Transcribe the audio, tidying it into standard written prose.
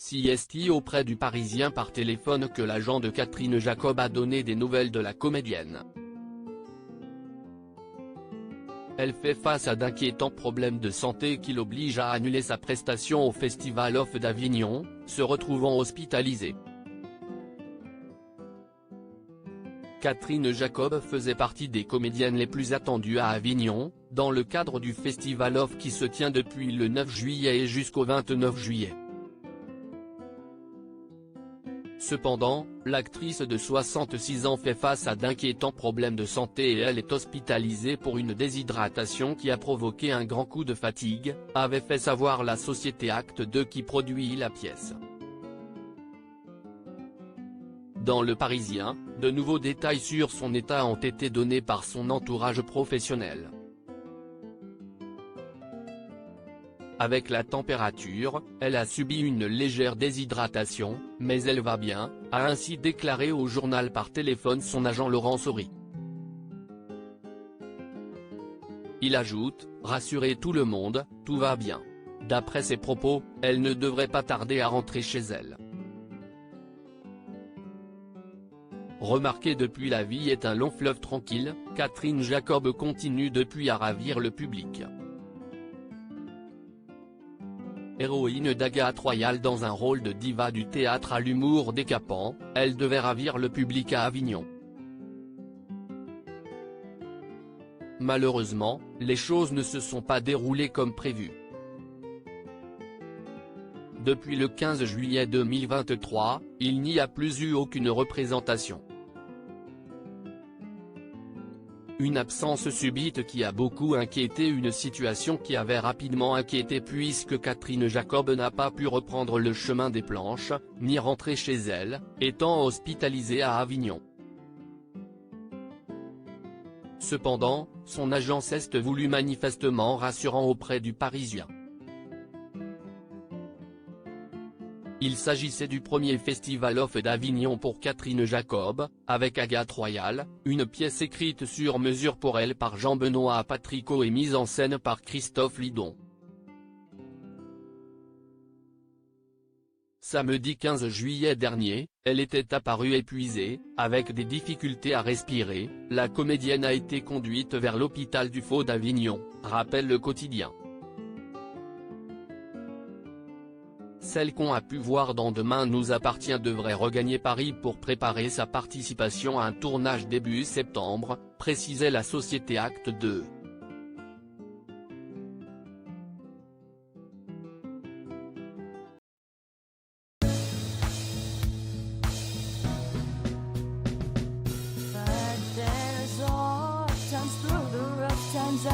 CST auprès du Parisien par téléphone que l'agent de Catherine Jacob a donné des nouvelles de la comédienne. Elle fait face à d'inquiétants problèmes de santé qui l'obligent à annuler sa prestation au Festival Off d'Avignon, se retrouvant hospitalisée. Catherine Jacob faisait partie des comédiennes les plus attendues à Avignon, dans le cadre du Festival Off qui se tient depuis le 9 juillet et jusqu'au 29 juillet. Cependant, l'actrice de 66 ans fait face à d'inquiétants problèmes de santé et elle est hospitalisée pour une déshydratation qui a provoqué un grand coup de fatigue, avait fait savoir la société Acte 2 qui produit la pièce. Dans Le Parisien, de nouveaux détails sur son état ont été donnés par son entourage professionnel. Avec la température, elle a subi une légère déshydratation, mais elle va bien, a ainsi déclaré au journal par téléphone son agent Laurent Saury. Il ajoute « Rassurez tout le monde, tout va bien ». D'après ses propos, elle ne devrait pas tarder à rentrer chez elle. Remarquée depuis La vie est un long fleuve tranquille, Catherine Jacob continue depuis à ravir le public. Héroïne d'Agathe Royal dans un rôle de diva du théâtre à l'humour décapant, elle devait ravir le public à Avignon. Malheureusement, les choses ne se sont pas déroulées comme prévu. Depuis le 15 juillet 2023, il n'y a plus eu aucune représentation. Une absence subite qui a beaucoup inquiété, une situation qui avait rapidement inquiété puisque Catherine Jacob n'a pas pu reprendre le chemin des planches, ni rentrer chez elle, étant hospitalisée à Avignon. Cependant, son agent s'est voulu manifestement rassurant auprès du Parisien. Il s'agissait du premier Festival Off d'Avignon pour Catherine Jacob, avec Agathe Royal, une pièce écrite sur mesure pour elle par Jean-Benoît Patricot et mise en scène par Christophe Lidon. Samedi 15 juillet dernier, elle était apparue épuisée, avec des difficultés à respirer, la comédienne a été conduite vers l'hôpital du Fau d'Avignon, rappelle le quotidien. Celle qu'on a pu voir dans Demain nous appartient devrait regagner Paris pour préparer sa participation à un tournage début septembre, précisait la société Acte 2. But there's all times through the rough times